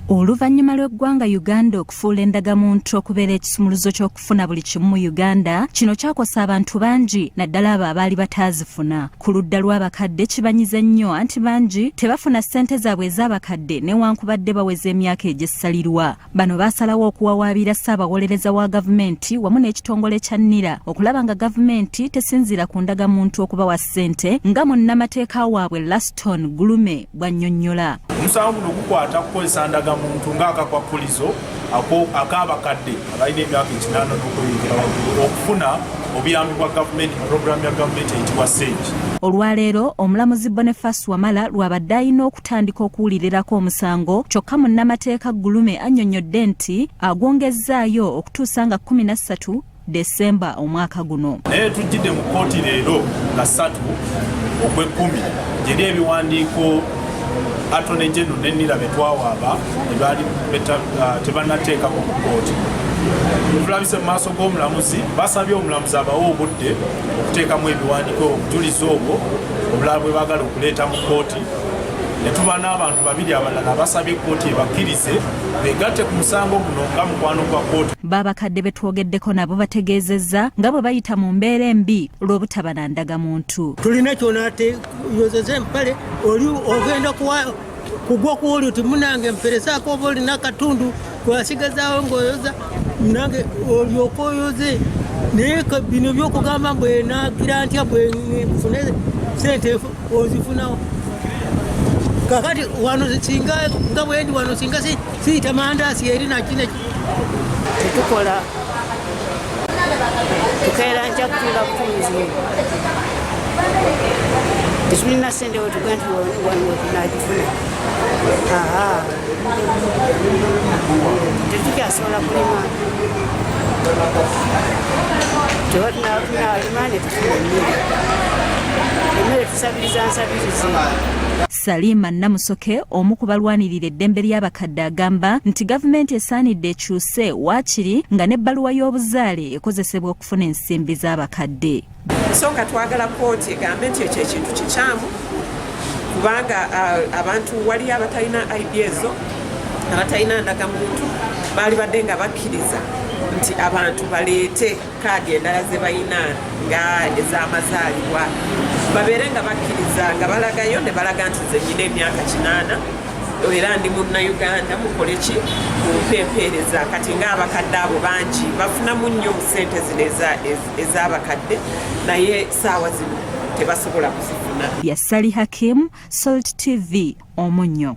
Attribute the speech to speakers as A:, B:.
A: Oluvannyuma lw'eggwanga Uganda okufuula endagamuntu okubeera ekisumuluzo ky'okufuna buli kimu mu Uganda, kino kyakosa abantu bangi naddala abo abaali bataazifuna. Ku ludda lw'abakadde kibanyize nnyo anti bangi tebafuna ssente zaabwe ez'abakadde newankubadde baweza emyaka egyessalirwa. Bano baasalawo okuwawaabira Ssaabawolereza wa gavumenti wamu n'ekitongole kya NIRA okulaba nga gavumenti tesinziira ku ndagamuntu okubawa ssente nga munnamateeka waabwe Laston Gulume bw'annyonnyola.
B: Omusango guno gukwata kukozesa ndagamuntu ng'akakwakulizo ak'abakadde abalina emyaka 8 n'okuyingira waggulu okufuna obuyambi bwa gavumenti mu pulogulaamu ya gavumenti eyitibwa ssente.
A: Olwaleero omulamuzi Boniface Wamala lw'abadde alina okutandika okuwulirirako omusango, kyokka munnamateeka Gulume annyonnyodde nti agwongezzaayo okutuusa nga 13 Desemba omwaka guno.
B: Naye tujjidde mu kkooti leero nga 3 ogw'Ekumi gyeri ebiwandiiko Attorney General ne NIRA betwawaaba ebaali tebannateeka ku kkooti. Tulabise mu maaso g'omulamuzi basabye omulamuzi abawe obudde okuteekamu ebiwandiiko okujuliza obwo obulala bwe baagala okuleeta mu kkooti. Ne tuba n'abantu babiri abalala basabye kkooti ebakkirize beegatte ku musango guno nga mukwano gwa kkooti.
A: Babakadde be twogeddeko nabo bategeezezza nga bwe bayita mu mbeera embi olw'obutaba na ndagamuntu.
C: Tulina kyonate yozeze empale oli ogenda kugwa ku oli uti munange mperesaako oba olina akatundu kwasigazaawo ng'oyoza nange olyoka oyoze naye bino by'okugamba mbwe naagira ntya bwe nfune ssente ozifunawo. Kakati wano singa nga bwendi wano singa siyita mandaasi eri nakine tetukola tukeera nja kutuula butunzi tetulina ssente wetuga nti wanakifuna tetukyasobola kulima teba tunalima ne tufuna emmere tusabiriza nsabirizi.
A: Salima Namusoke omu ku balwanirira eddembe ly'abakadde agamba nti gavumenti esaanidde ekyuse waakiri nga n'ebbaluwa y'obuzaale ekozesebwa okufuna ensimbi z'abakadde.
D: So nga twagala kkooti egambe nti ekyo ekintu kikyamu kubanga abantu wali abatalina ID ezo abatalina ndagamuntu baali badde nga bakkiriza nti abantu baleete kaadi endala ze balina nga ez'amazaalibwa babeere nga bakkiriza nga balagayo ne balaga nti nze nyina emyaka 8 era ndi munnayuganda mukole ki kumpeempeereza kati ng'abakadde abo bangi bafunamu nnyo ssente zino ez'abakadde naye ssaawa zino tebasobola kuzifuna.
A: Yassali Hakim, Salt TV, Omunnyo.